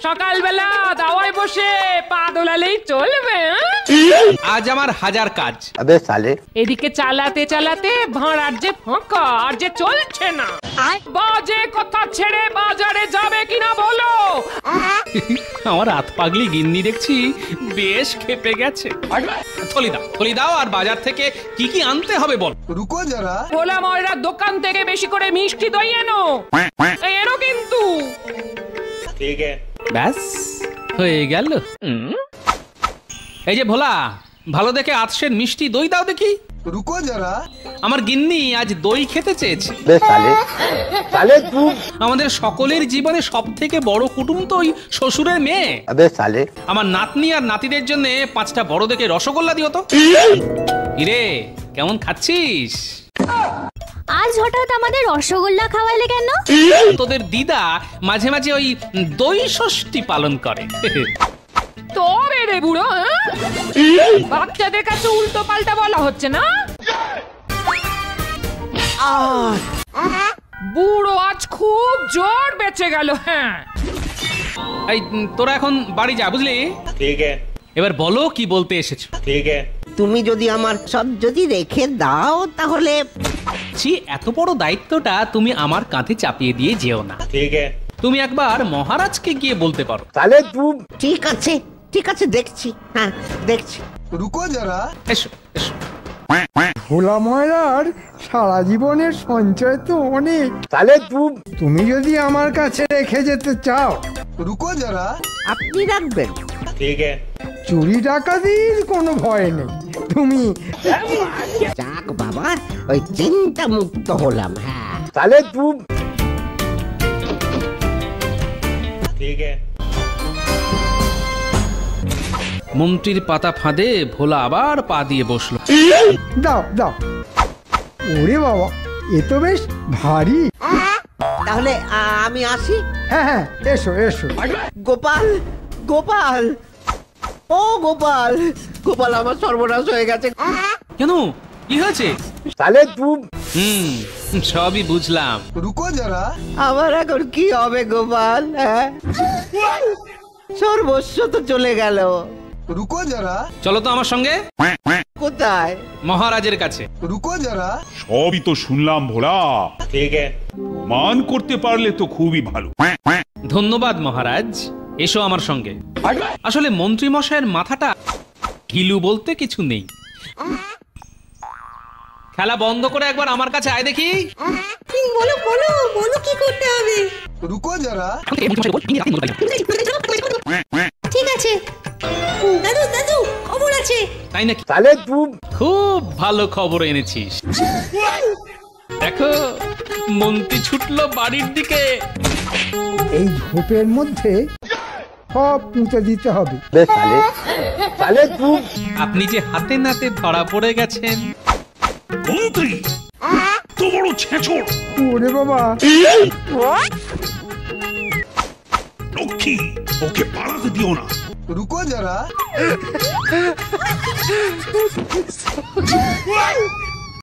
সকালবেলা দাওয়ায় বসে পা দোলালেই চলবে? আজ আমার হাজার কাজ। আবে সালে, এদিকে চালাতে চালাতে ভাঁড়ার যে ফাঁকা আর যে চলছে না। বাজে কথা ছেড়ে বাজারে যাবে কিনা বলো? আমার হাত পাগলি গিন্নি দেখছি বেশ খেপে গেছে। থলি দাও আর বাজার থেকে কি কি আনতে হবে বল। রুকো যারা। ভোলা ময়রার দোকান থেকে বেশি করে মিষ্টি দই এনো। এনো কিন্তু। ঠিক আছে, ব্যাস হয়ে গেল। এই যে ভোলা, ভালো দেখে আতসের মিষ্টি দই দাও দেখি। রুকো যারা। আমার গিন্নি আজ দই খেতে চেয়েছে। বে সালে, সালে তুই। আমাদের সকলের জীবনে সব থেকে বড় কুটুম তো ওই শ্বশুরের মেয়ে। আবে সালে, আমার নাতনি আর নাতিদের জন্য 5টা বড় দেখে রসগোল্লা দিও তো। ইরে কেমন খাচ্ছিস? আজ হঠাৎ আমাদের রসগোল্লা খাওয়ালে কেন? তোদের দিদা মাঝে মাঝে ওই দই ষষ্ঠী পালন করে। তবে রে বুড়ো, বাচ্চাদের কাছে উল্টো পাল্টা বলা হচ্ছে না? বুড়ো আজ খুব জোর বেঁচে গেল। হ্যাঁ, এই তোরা এখন বাড়ি যা, বুঝলি? ঠিক আছে। এবার বলো কি বলতে এসেছো? ঠিক আছে। তুমি যদি আমার সব যদি রেখে দাও তাহলে। এত বড় দায়িত্বটা তুমি আমার কাঁধে চাপিয়ে দিয়ে যেও না। ঠিক আছে। তুমি একবার মহারাজকে গিয়ে বলতে পারো। সালে তুই। ঠিক আছে, ঠিক আছে, দেখছি। হ্যাঁ, দেখছি। রুকো যারা। এসো এসো। ভোলা ময়রার সারা জীবনের সঞ্চয় তো অনেক। সালে তুই। তুমি যদি আমার কাছে রেখে যেতে চাও, রুকো যারা। আপনি রাখবেন। ঠিক আছে। চুরি ডাকাতির কোনো ভয় নেই। তুমি যাক বাবা, ওই চিন্তা মুক্ত হলাম। হ্যাঁ, সালে তুই। ঠিক আছে। মন্ত্রীর পাতা ফাঁদে ভোলা আবার পা দিয়ে বসলো। দাও দাও। ওরে বাবা, এ তো বেশ ভারী। তাহলে আমি আসি। হ্যাঁ হ্যাঁ, এসো এসো। গোপাল, গোপাল, ও গোপাল, গোপাল আমার সর্বনাশ হয়ে গেছে। কেন, কি হয়েছে? সালে তুই। সবই বুঝলাম। রুকো যারা। আমার এখন কি হবে গোপাল? হ্যাঁ, সর্বস্ব তো চলে গেল। রুকো যারা। চলো তো আমার সঙ্গে। কোথায়? মহারাজের কাছে। রুকো যারা। সবই তো শুনলাম ভোলা। ঠিক আছে। মান করতে পারলে তো খুবই ভালো। ধন্যবাদ মহারাজ, এসো আমার সঙ্গে। আসলে মন্ত্রী মশাইয়ের মাথাটা কিলু বলতে কিছু নেই। খেলা বন্ধ করে একবার আমার কাছে আয় দেখি। বলো বলো বলো, কি করতে হবে? রুকো যারা। ঠিক আছে দাদু, দাদু খবর আছে। তাই নাকি? সালে তুই। খুব ভালো খবর এনেছিস। দেখো মন্ত্রী ছুটলো বাড়ির দিকে। এই ঝোপের মধ্যে সব পুঁতে দিতে হবে। বে সালে, সালে তুই। আপনি যে হাতে নাতে ধরা পড়ে গেছেন। মন্ত্রী তো বড় ছেঁচড়। ওরে বাবা, লক্ষ্মী, ওকে পালাতে দিও না। রুকো যারা।